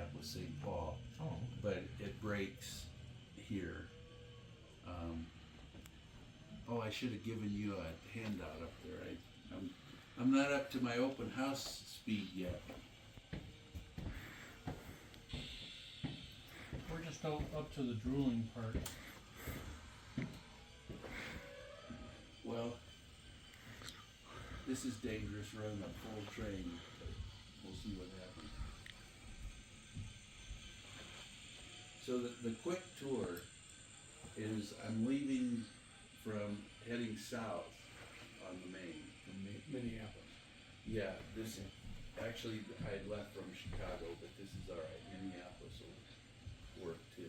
Minneapolis-St. Paul, Oh. but it breaks here. Oh, I should have given you a handout up there. I'm not up to my open house speed yet. We're just up to the drooling part. Well, this is dangerous running a full train, but we'll see what happens. So the quick tour is I'm leaving from heading south on the main. From Minneapolis. Yeah, this actually I had left from Chicago, but this is all right. Minneapolis will work too.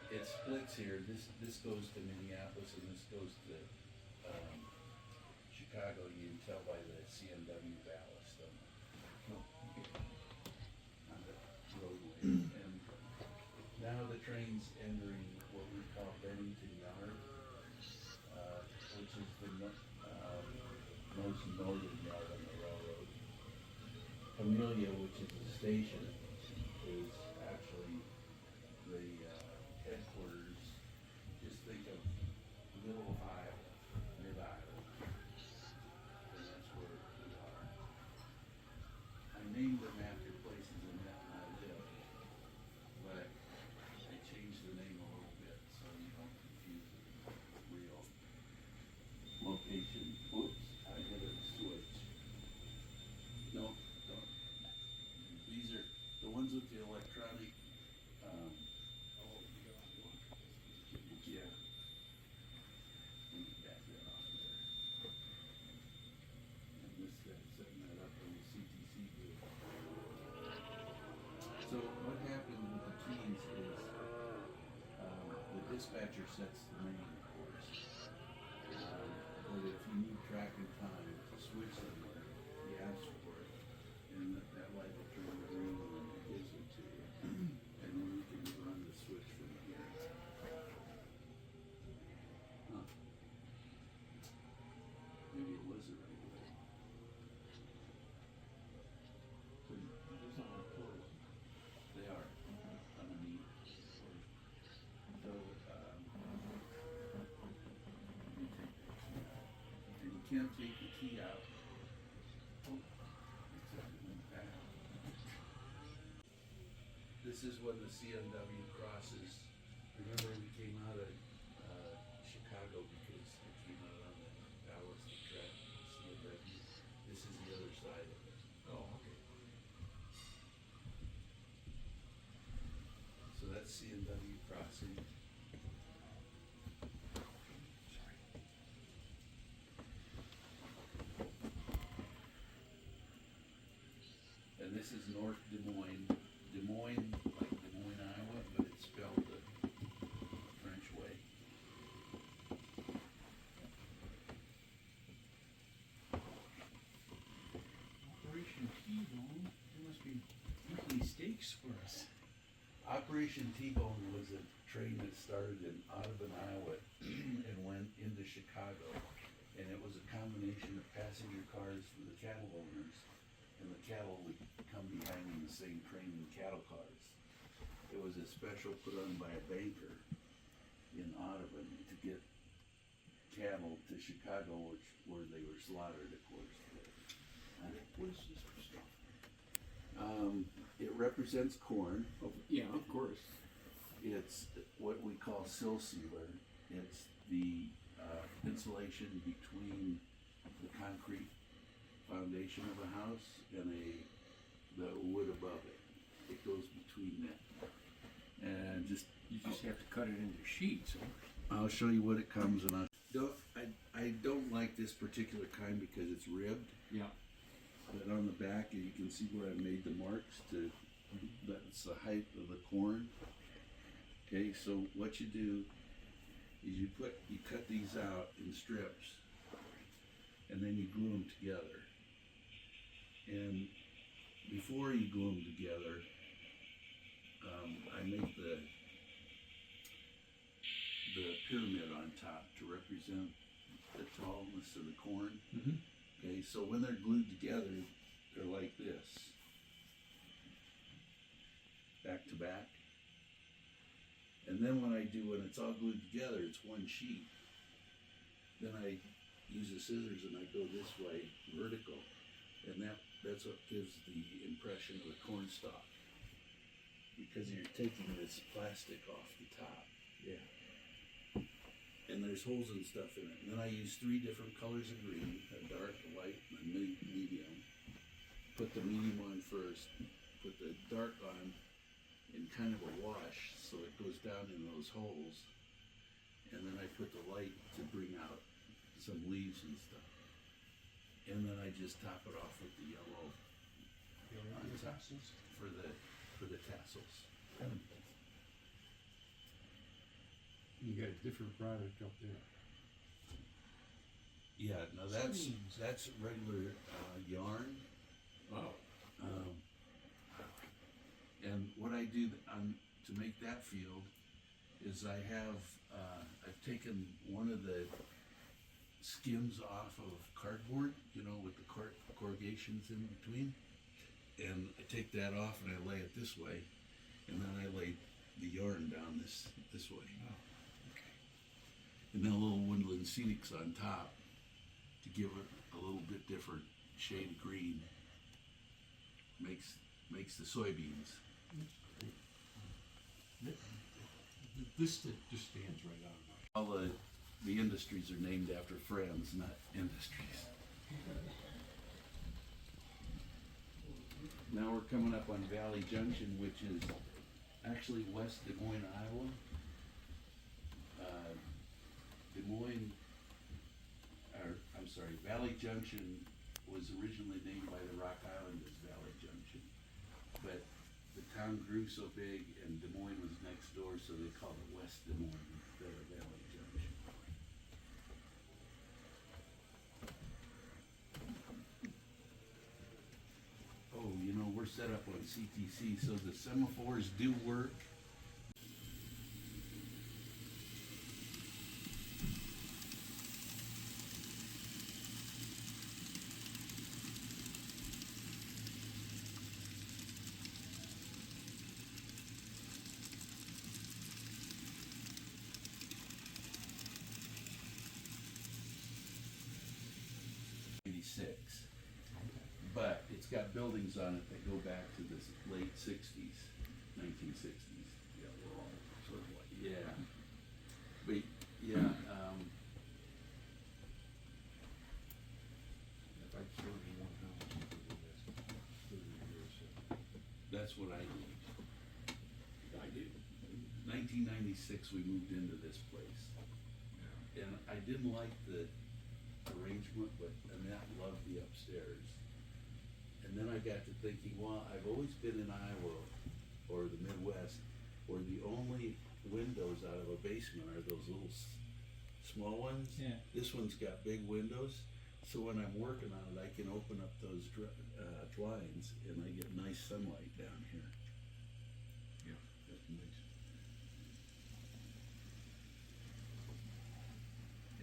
It splits here. This goes to Minneapolis and this goes to Chicago. You can tell by the CMW ballast on the roadway. And now the train's entering what we call Bennington Yard, which is the most northern yard on the railroad. Amelia, which is the station, is actually the headquarters. Just think of middle of Iowa, mid-Iowa, and that's where we are. I named them after places in that I live, but I changed the name a little bit so you don't confuse it with real location. Oops, I hit a switch. No, don't. These are the ones with the electronic. Yeah. Let me back that off there. And this guy's setting that up on the CTC booth. So what happened with the keys is the dispatcher sets the main, of course. But if you need track and time to switch somewhere, he asks for it, and that light will turn green when he gives it to you. And then you can run the switch from here. Huh. Maybe it wasn't right away. So Those aren't closed. they are underneath. So, let me take that key out. And you can't take the key out. Oh, except it went back. This is when the CMW crosses. Remember we came out of Chicago because it came out on the ballast track, CMW. This is the other side of it. Oh, okay. So that's CMW crossing. And this is North Des Moines. Des Moines, like Des Moines, Iowa, but it's spelled the French way. Operation T-Bone, there must be making steaks for us. Operation T-Bone was a train that started in Audubon, Iowa, and went into Chicago. And it was a combination of passenger cars for the cattle owners, and the cattle would come behind in the same train in cattle cars. It was a special put on by a banker in Audubon to get cattle to Chicago, where they were slaughtered, of course. What is this for stuff? It represents corn. Oh, yeah, of course. It's what we call sill sealer. It's the insulation between the concrete foundation of a house and the wood above it. It goes between that. And You just have to cut it into sheets. Huh? I'll show you what it comes in. I don't like this particular kind because it's ribbed. Yeah. But on the back, you can see where I made the marks to, that's the height of the corn. Okay, so what you do is you cut these out in strips, and then you glue them together. And before you glue them together, I make the pyramid on top to represent the tallness of the corn. Mm-hmm. Okay, so when they're glued together, they're like this. back. And then when it's all glued together, it's one sheet. Then I use the scissors and I go this way, vertical. And that's what gives the impression of the corn stalk. Because you're taking this plastic off the top. Yeah. And there's holes and stuff in it. And then I use 3 different colors of green, a dark, a light, and a medium. Put the medium on first, put the dark on in kind of a wash so it goes down in those holes. And then I put the light to bring out some leaves and stuff. And then I just top it off with the yellow on top for the tassels. You got a different product up there. Yeah, no, that's regular yarn. Oh. And what I do to make that field is I've taken one of the skims off of cardboard, with the corrugations in between, and I take that off and I lay it this way, and then I lay the yarn down this way. Oh, okay. And then a little woodland scenics on top to give it a little bit different shade of green. Makes the soybeans. This just stands right out of my. All the industries are named after friends, not industries. Now we're coming up on Valley Junction, which is actually West Des Moines, Iowa. Valley Junction was originally named by the Rock Islanders Valley Junction, but the town grew so big and Des Moines was next door, so they called it West Des Moines instead of Valley Junction. Oh, we're set up on CTC, so the semaphores do work. But it's got buildings on it that go back to the late 60s, 1960s. Yeah, we're all sort of like. Yeah. But, yeah, If I serve in one house, it would last 30 years. that's what I did. I did. 1996, we moved into this place. Yeah. And I didn't like the arrangement, but Annette loved the upstairs. And then I got to thinking, well, I've always been in Iowa or the Midwest where the only windows out of a basement are those little small ones. Yeah. This one's got big windows, so when I'm working on it, I can open up those blinds and I get nice sunlight down here. Yeah, that's nice.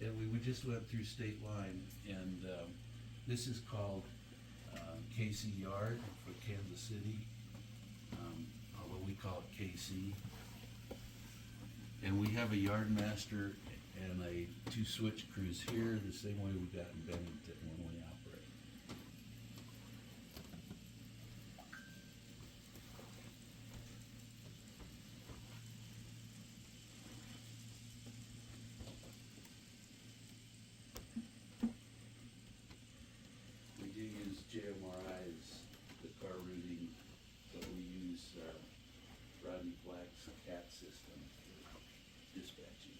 And we just went through state line, and this is called KC Yard for Kansas City, although we call it KC. And we have a yard master and 2 switch crews here, the same way we got in Bennington when we operate. We do use JMRIs, the car routing, but we use Rodney Black's CAT system for dispatching.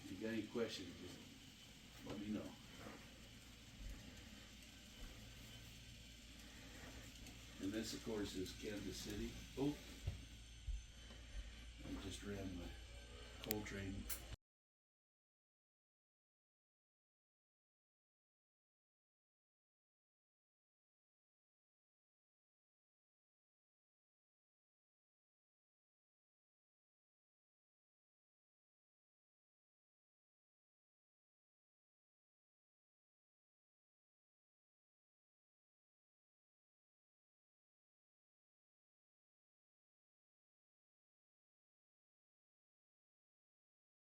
If you got any questions, just let me know. And this, of course, is Kansas City. Oh, I just ran the coal train